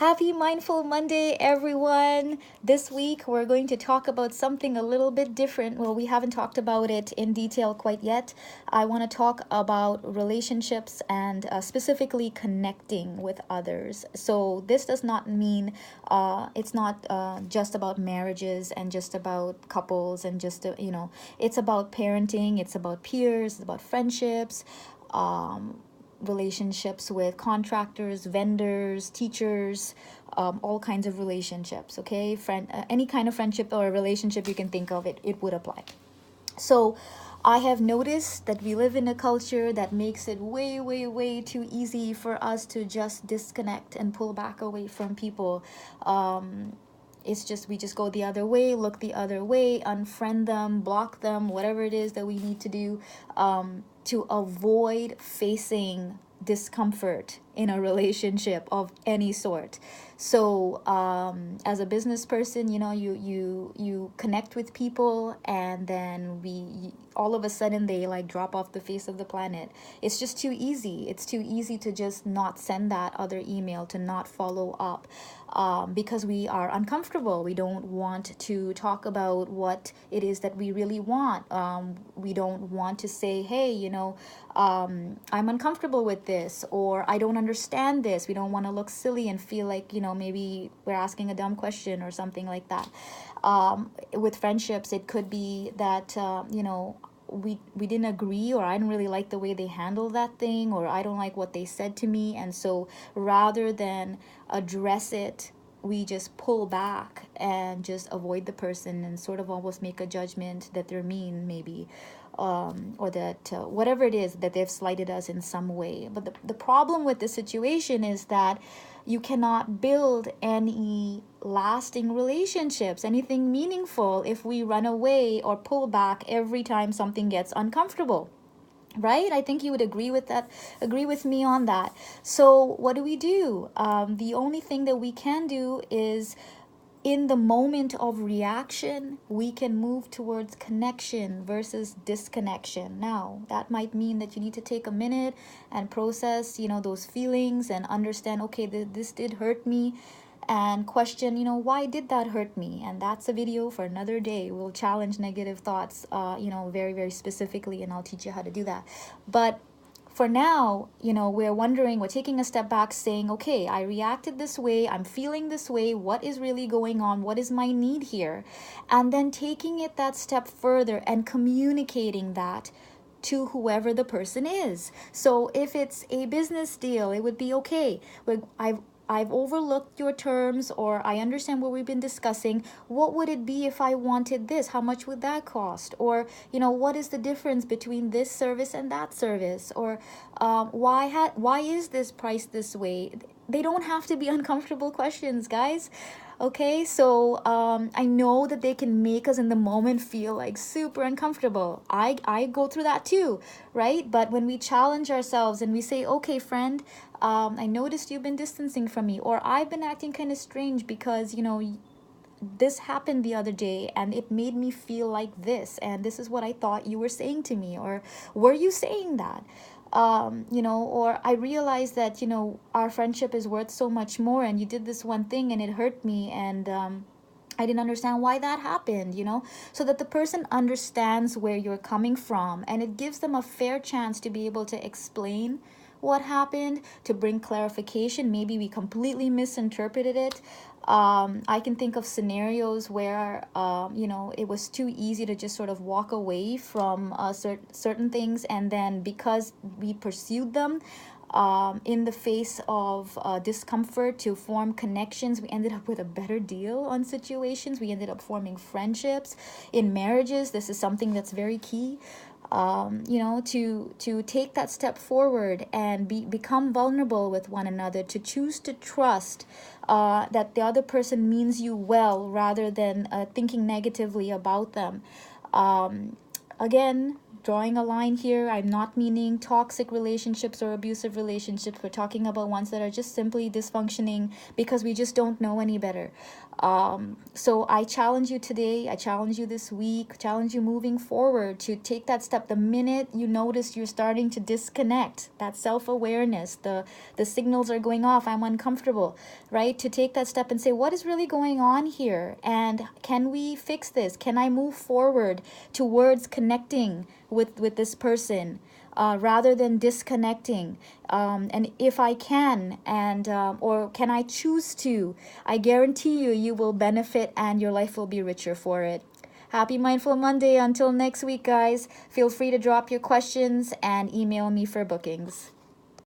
Happy Mindful Monday, everyone. This week, we're going to talk about something a little bit different. Well, we haven't talked about it in detail quite yet. I want to talk about relationships and specifically connecting with others. So, this does not mean it's not just about marriages and just about couples and just, it's about parenting, it's about peers, it's about friendships. Relationships with contractors, vendors, teachers, all kinds of relationships. Okay, any kind of friendship or relationship you can think of, it would apply. So, I have noticed that we live in a culture that makes it way, way, way too easy for us to just disconnect and pull back away from people. It's just we just go the other way, look the other way, unfriend them, block them, whatever it is that we need to do to avoid facing discomfort in a relationship of any sort. So as a business person, you connect with people, and then we all of a sudden they like drop off the face of the planet. It's just too easy. It's too easy to just not send that other email, to not follow up, because we are uncomfortable. We don't want to talk about what it is that we really want. We don't want to say, hey, I'm uncomfortable with this, or I don't understand this. We don't want to look silly and feel like, maybe we're asking a dumb question or something like that. With friendships, it could be that, we didn't agree, or I didn't really like the way they handled that thing, or I don't like what they said to me. And so rather than address it, we just pull back and just avoid the person and sort of almost make a judgment that they're mean, maybe, or that whatever it is, that they've slighted us in some way. But the problem with this situation is that you cannot build any lasting relationships, anything meaningful, if we run away or pull back every time something gets uncomfortable. Right? I think you would agree with that, agree with me on that. So what do? The only thing that we can do is, in the moment of reaction, we can move towards connection versus disconnection. Now, that might mean that you need to take a minute and process, those feelings, and understand, okay, this did hurt me, and question, why did that hurt me? And that's a video for another day. We'll challenge negative thoughts, very, very specifically, and I'll teach you how to do that. But for now, we're taking a step back, saying, okay, I reacted this way, I'm feeling this way, what is really going on, what is my need here? And then taking it that step further and communicating that to whoever the person is. So if it's a business deal, it would be, okay, I've overlooked your terms, or I understand what we've been discussing. What would it be if I wanted this? How much would that cost? Or, what is the difference between this service and that service? Or why is this priced this way? They don't have to be uncomfortable questions, guys. Okay, so I know that they can make us in the moment feel like super uncomfortable. I go through that too, right? But when we challenge ourselves and we say, okay, friend, I noticed you've been distancing from me, or I've been acting kind of strange because, this happened the other day and it made me feel like this, and this is what I thought you were saying to me, or were you saying that? Or I realized that, our friendship is worth so much more, and you did this one thing and it hurt me, and I didn't understand why that happened, so that the person understands where you're coming from, and it gives them a fair chance to be able to explain what happened, to bring clarification. Maybe we completely misinterpreted it. I can think of scenarios where, it was too easy to just sort of walk away from certain things, and then because we pursued them, in the face of discomfort, to form connections, we ended up with a better deal on situations. We ended up forming friendships. In marriages, this is something that's very key. To take that step forward and become vulnerable with one another, to choose to trust that the other person means you well, rather than thinking negatively about them. Again, drawing a line here. I'm not meaning toxic relationships or abusive relationships. We're talking about ones that are just simply dysfunctioning because we just don't know any better. So I challenge you today, I challenge you this week, challenge you moving forward to take that step. The minute you notice you're starting to disconnect, that self-awareness, the signals are going off, I'm uncomfortable, right? To take that step and say, what is really going on here? And can we fix this? Can I move forward towards connecting with this person? Rather than disconnecting, and if I can, and or can I choose to, I guarantee you, you will benefit and your life will be richer for it. Happy Mindful Monday. Until next week, guys, feel free to drop your questions and email me for bookings.